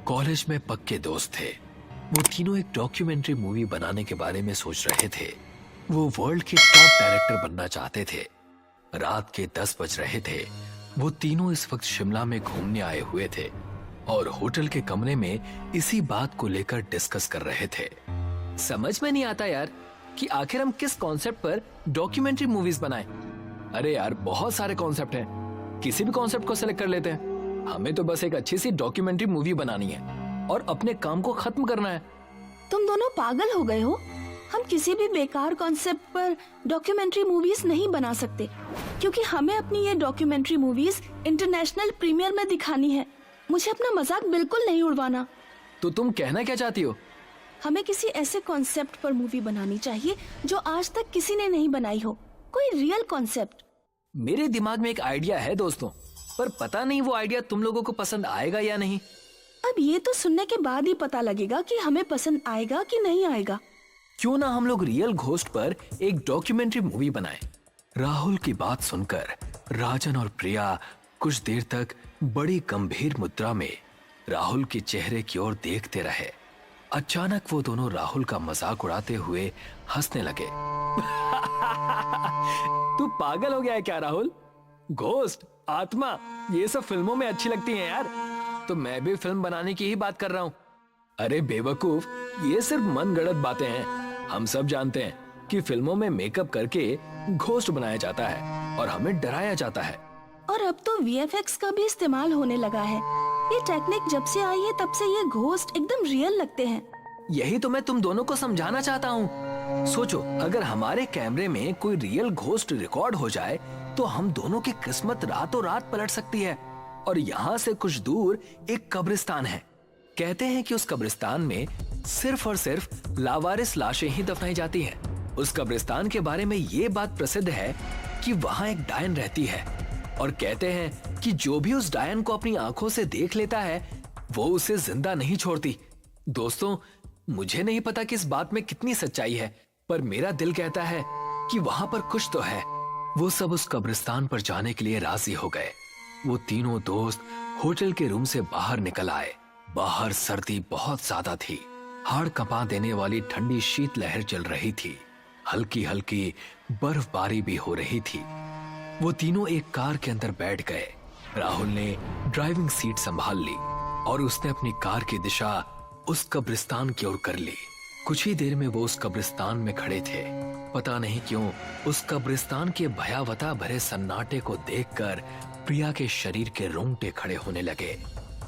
College में पक्के दोस्त थे। वो तीनों एक डॉक्यूमेंट्री मूवी बनाने के बारे में सोच रहे थे। वो वर्ल्ड के टॉप डायरेक्टर बनना चाहते थे। रात के 10 बज रहे थे। वो तीनों इस वक्त शिमला में घूमने आए हुए थे और होटल के कमरे में इसी बात को लेकर डिस्कस कर रहे थे। समझ में नहीं आता यार कि आखिर हम किस कॉन्सेप्ट पर डॉक्यूमेंट्री मूवीज बनाएं। अरे यार बहुत सारे कॉन्सेप्ट हैं, किसी भी कॉन्सेप्ट को सिलेक्ट कर लेते हैं। हमें तो बस एक अच्छी सी डॉक्यूमेंट्री मूवी बनानी है और अपने काम को खत्म करना है। तुम दोनों पागल हो गए हो। हम किसी भी बेकार कॉन्सेप्ट पर डॉक्यूमेंट्री मूवीज नहीं बना सकते, क्योंकि हमें अपनी ये डॉक्यूमेंट्री मूवीज इंटरनेशनल प्रीमियर में दिखानी है। मुझे अपना मजाक बिल्कुल नहीं उड़वाना। तो तुम कहना क्या चाहती हो? हमें किसी ऐसे कॉन्सेप्ट पर मूवी बनानी चाहिए जो आज तक किसी ने नहीं बनाई हो, कोई रियल कॉन्सेप्ट। मेरे दिमाग में एक आइडिया है दोस्तों, पर पता नहीं वो आइडिया तुम लोगों को पसंद आएगा या नहीं। अब ये तो सुनने के बाद ही पता लगेगा कि हमें पसंद आएगा कि नहीं आएगा। क्यों ना हम लोग रियल घोस्ट पर एक डॉक्यूमेंट्री मूवी बनाएं। राहुल की बात सुनकर राजन और प्रिया कुछ देर तक बड़ी गंभीर मुद्रा में राहुल के चेहरे की ओर देखते रहे। अचानक वो दोनों राहुल का मजाक उड़ाते हुए हंसने लगे। तू पागल हो गया है क्या राहुल? घोस्ट, आत्मा, ये सब फिल्मों में अच्छी लगती हैं यार, तो मैं भी फिल्म बनाने की ही बात कर रहा हूँ। अरे बेवकूफ, ये सिर्फ मनगढ़ंत बातें हैं। हम सब जानते हैं कि फिल्मों में मेकअप करके घोस्ट बनाया जाता है और हमें डराया जाता है। और अब तो VFX का भी इस्तेमाल होने लगा है। ये टेक्निक जब से आई है तब से ये घोस्ट एकदम रियल लगते हैं। यही तो मैं तुम दोनों को समझाना चाहता हूँ। सोचो, अगर हमारे कैमरे में कोई रियल घोस्ट रिकॉर्ड हो जाए तो हम दोनों की किस्मत रातों रात पलट सकती है। और यहाँ से कुछ दूर एक कब्रिस्तान है। कहते हैं कि उस कब्रिस्तान में सिर्फ और सिर्फ लावारिस लाशें ही दफनाई जाती हैं। उस कब्रिस्तान के बारे में ये बात प्रसिद्ध है कि वहाँ एक डायन रहती है और कहते हैं कि जो भी उस डायन को अपनी आंखों से देख लेता है वो उसे जिंदा नहीं छोड़ती। दोस्तों, मुझे नहीं पता कि इस बात में कितनी सच्चाई है, पर मेरा दिल कहता है कि वहाँ पर कुछ तो है। वो सब उस कब्रिस्तान पर जाने के लिए राजी हो गए। वो तीनों दोस्त होटल के रूम से बाहर निकल आए। बाहर सर्दी बहुत ज्यादा थी। हाड़ कंपा देने वाली ठंडी शीतलहर चल रही थी। हल्की हल्की बर्फबारी भी हो रही थी। वो तीनों एक कार के अंदर बैठ गए। राहुल ने ड्राइविंग सीट संभाल ली और उसने अपनी कार की दिशा उस कब्रिस्तान की ओर कर ली। कुछ ही देर में वो उस कब्रिस्तान में खड़े थे। पता नहीं क्यों उस कब्रिस्तान के भयावता भरे सन्नाटे को देखकर प्रिया के शरीर के रोंगटे खड़े होने लगे।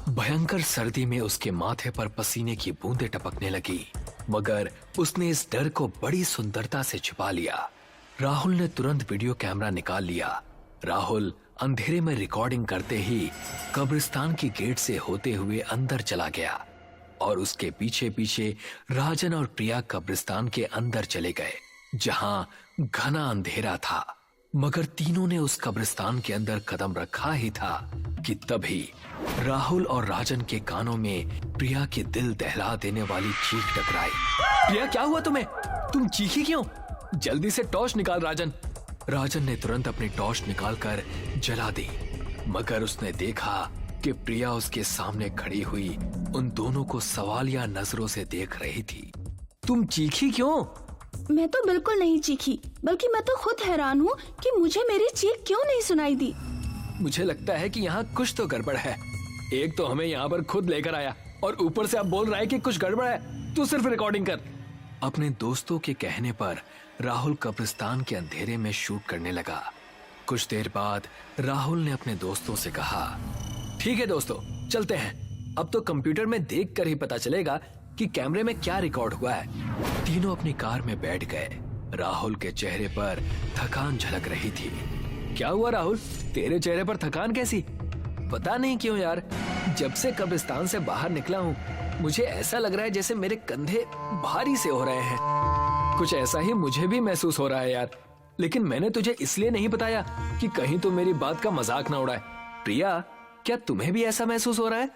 भयंकर सर्दी में उसके माथे पर पसीने की बूंदें टपकने लगी, मगर उसने इस डर को बड़ी सुंदरता से छिपा लिया। राहुल ने तुरंत वीडियो कैमरा निकाल लिया। राहुल अंधेरे में रिकॉर्डिंग करते ही कब्रिस्तान की गेट से होते हुए अंदर चला गया और उसके पीछे पीछे राजन और प्रिया कब्रिस्तान के अंदर चले गए, जहां घना अंधेरा था। मगर तीनों ने उस कब्रिस्तान के अंदर कदम रखा ही था कि तभी राहुल और राजन के कानों में प्रिया के दिल दहला देने वाली चीख टकराई। प्रिया, क्या हुआ तुम्हें? तुम चीखी क्यों? जल्दी से टॉर्च निकाल राजन। राजन ने तुरंत अपनी टॉर्च निकालकर जला दी, मगर उसने देखा कि प्रिया उसके सामने खड़ी हुई उन दोनों को सवालिया नजरों से देख रही थी। तुम चीखी क्यों? मैं तो बिल्कुल नहीं चीखी, बल्कि मैं तो खुद हैरान हूँ कि मुझे मेरी चीख क्यों नहीं सुनाई दी। मुझे लगता है कि यहाँ कुछ तो गड़बड़ है। एक तो हमें यहाँ पर खुद लेकर आया और ऊपर से अब बोल रहा है कि कुछ गड़बड़ है। तू सिर्फ रिकॉर्डिंग कर। अपने दोस्तों के कहने पर राहुल कब्रिस्तान के अंधेरे में शूट करने लगा। कुछ देर बाद राहुल ने अपने दोस्तों से कहा, ठीक है दोस्तों, चलते हैं। अब तो कंप्यूटर में देख कर ही पता चलेगा कि कैमरे में क्या रिकॉर्ड हुआ है। तीनों अपनी कार में बैठ गए। राहुल के चेहरे पर थकान झलक रही थी। क्या हुआ राहुल, तेरे चेहरे पर थकान कैसी? पता नहीं क्यों यार, जब से कब्रिस्तान से बाहर निकला हूँ मुझे ऐसा लग रहा है जैसे मेरे कंधे भारी से हो रहे हैं। कुछ ऐसा ही मुझे भी महसूस हो रहा है यार, लेकिन मैंने तुझे इसलिए नहीं बताया कि कहीं तो मेरी बात का मजाक ना उड़ाए। प्रिया, क्या तुम्हें भी ऐसा महसूस हो रहा है?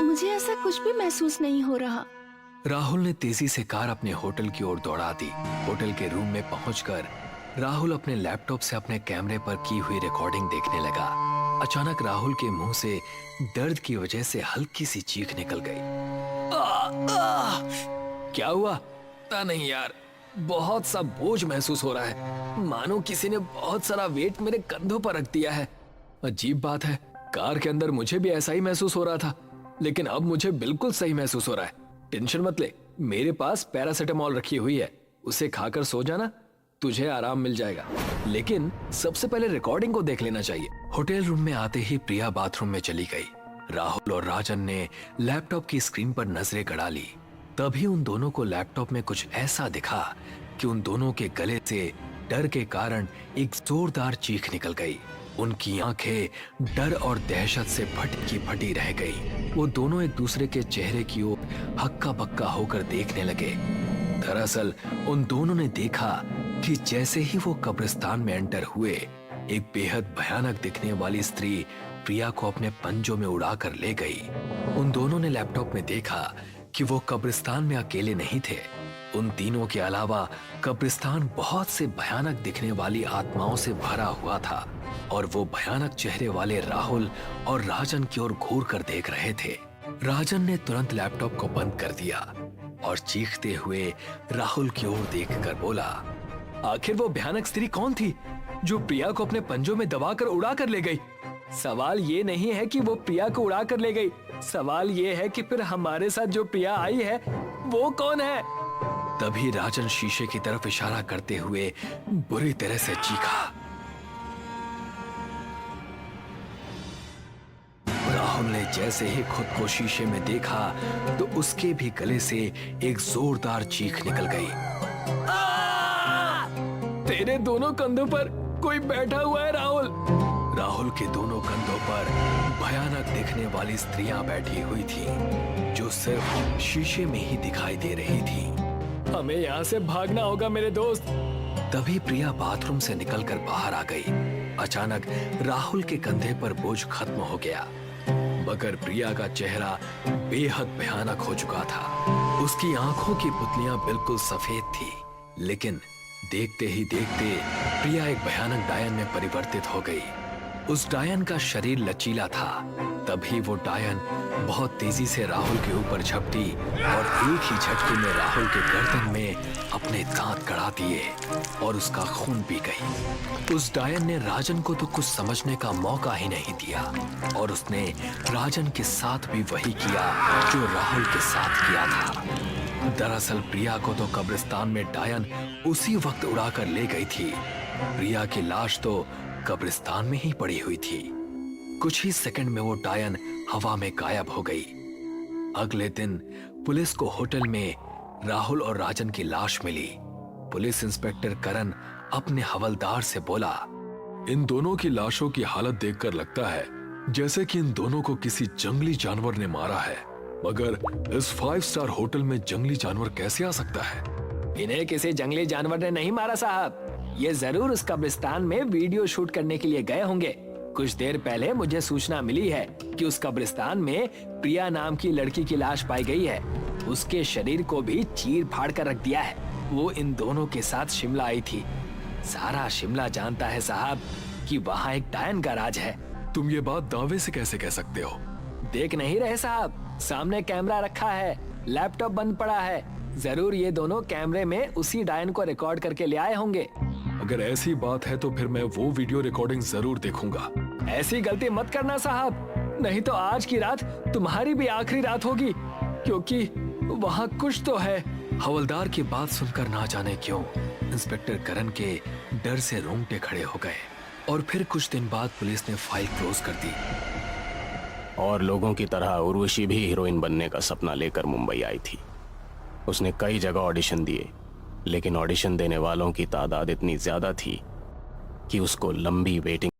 मुझे ऐसा कुछ भी महसूस नहीं हो रहा। राहुल ने तेजी से कार अपने होटल की ओर दौड़ा दी। होटल के रूम में पहुंचकर राहुल अपने लैपटॉप से अपने कैमरे पर की हुई रिकॉर्डिंग देखने लगा। अचानक राहुल के मुंह से दर्द की वजह से हल्की सी चीख निकल गई। क्या हुआ? पता नहीं यार, बहुत सा बोझ महसूस हो रहा है, मानो किसी ने बहुत सारा वेट मेरे कंधों पर रख दिया है। अजीब बात है, कार के अंदर मुझे भी ऐसा ही महसूस हो रहा था, लेकिन अब मुझे बिल्कुल सही महसूस हो रहा है। टेंशन मत ले, मेरे पास पैरासिटामोल रखी हुई है, उसे खाकर सो जाना, तुझे आराम मिल जाएगा। लेकिन सबसे पहले रिकॉर्डिंग को देख लेना चाहिए। होटल रूम में आते ही प्रिया बाथरूम में चली गई। राहुल और राजन ने लैपटॉप की स्क्रीन पर नजरें गड़ा ली। तभी उन दोनों को लैपटॉप में कुछ ऐसा दिखा कि उन दोनों के गले से डर के कारण एक जोरदार चीख निकल गई। उनकी आंखें डर और दहशत से फटी की फटी रह गई। वो दोनों एक दूसरे के चेहरे की ओर हक्का बक्का होकर देखने लगे। दरअसल उन दोनों ने देखा कि जैसे ही वो कब्रिस्तान में एंटर हुए, एक बेहद भयानक दिखने वाली स्त्री प्रिया को अपने पंजों में उड़ाकर ले गई। उन दोनों ने लैपटॉप में देखा कि वो कब्रिस्तान में अकेले नहीं थे। उन तीनों के अलावा कब्रिस्तान बहुत से भयानक दिखने वाली आत्माओं से भरा हुआ था और वो भयानक चेहरे वाले राहुल और राजन की ओर घूर कर देख रहे थे। राजन ने तुरंत लैपटॉप को बंद कर दिया और चीखते हुए राहुल की ओर देखकर बोला, आखिर वो भयानक स्त्री कौन थी जो प्रिया को अपने पंजों में दबाकर उड़ा कर ले गई? सवाल ये नहीं है कि वो प्रिया को उड़ा कर ले गई, सवाल ये है कि फिर हमारे साथ जो प्रिया आई है वो कौन है? तभी राजन शीशे की तरफ इशारा करते हुए बुरी तरह से चीखा। राहुल ने जैसे ही खुद को शीशे में देखा तो उसके भी गले से एक जोरदार चीख निकल गई। तेरे दोनों कंधों पर कोई बैठा हुआ है राहुल। राहुल के दोनों कंधों पर भयानक दिखने वाली स्त्रियां बैठी हुई थी जो सिर्फ शीशे में ही दिखाई दे रही थी। हमें यहाँ से भागना होगा मेरे दोस्त। तभी प्रिया बाथरूम से निकलकर बाहर आ गई। अचानक राहुल के कंधे पर बोझ खत्म हो गया, मगर प्रिया का चेहरा बेहद भयानक हो चुका था। उसकी आंखों की पुतलियां बिल्कुल सफेद थी, लेकिन देखते ही देखते प्रिया एक भयानक डायन में परिवर्तित हो गई। उस डायन का शरीर लचीला था। तभी वो डायन बहुत तेजी से राहुल के ऊपर झपटी और एक ही झटके में राहुल के गर्दन में अपने दांत गड़ा दिए और उसका खून पी गई। उस डायन ने राजन को तो कुछ समझने का मौका ही नहीं दिया और उसने राजन के साथ भी वही किया जो राहुल के साथ किया था। दरअसल प्रिया को तो कब्रिस्तान में डायन उसी वक्त उड़ाकर ले गई थी। प्रिया की लाश तो कब्रिस्तान में ही पड़ी हुई थी। कुछ ही सेकंड में वो डायन हवा में गायब हो गई। अगले दिन पुलिस को होटल में राहुल और राजन की लाश मिली। पुलिस इंस्पेक्टर करण अपने हवलदार से बोला, इन दोनों की लाशों की हालत देखकर लगता है जैसे कि इन दोनों को किसी जंगली जानवर ने मारा है, मगर इस 5 स्टार होटल में जंगली जानवर कैसे आ सकता है? इन्हें किसी जंगली जानवर ने नहीं मारा साहब, ये जरूर उस कब्रिस्तान में वीडियो शूट करने के लिए गए होंगे। कुछ देर पहले मुझे सूचना मिली है कि उस कब्रिस्तान में प्रिया नाम की लड़की की लाश पाई गई है। उसके शरीर को भी चीर फाड़ कर रख दिया है। वो इन दोनों के साथ शिमला आई थी। सारा शिमला जानता है साहब कि वहाँ एक डायन का राज है। तुम ये बात दावे से कैसे कह सकते हो? देख नहीं रहे साहब, सामने कैमरा रखा है, लैपटॉप बंद पड़ा है। जरूर ये दोनों कैमरे में उसी डायन को रिकॉर्ड करके ले आए होंगे। अगर ऐसी बात है तो फिर मैं वो वीडियो रिकॉर्डिंग जरूर देखूंगा। ऐसी गलती मत करना साहब, नहीं तो आज की रात तुम्हारी भी आखिरी रात होगी, क्योंकि वहाँ कुछ तो है। हवलदार की बात सुनकर ना जाने क्यों इंस्पेक्टर करण के डर से रोंगटे खड़े हो गए और फिर कुछ दिन बाद पुलिस ने फाइल क्लोज कर दी। और लोगों की तरह उर्वशी भी हीरोइन बनने का सपना लेकर मुंबई आई थी। उसने कई जगह ऑडिशन दिए, लेकिन ऑडिशन देने वालों की तादाद इतनी ज्यादा थी कि उसको लंबी वेटिंग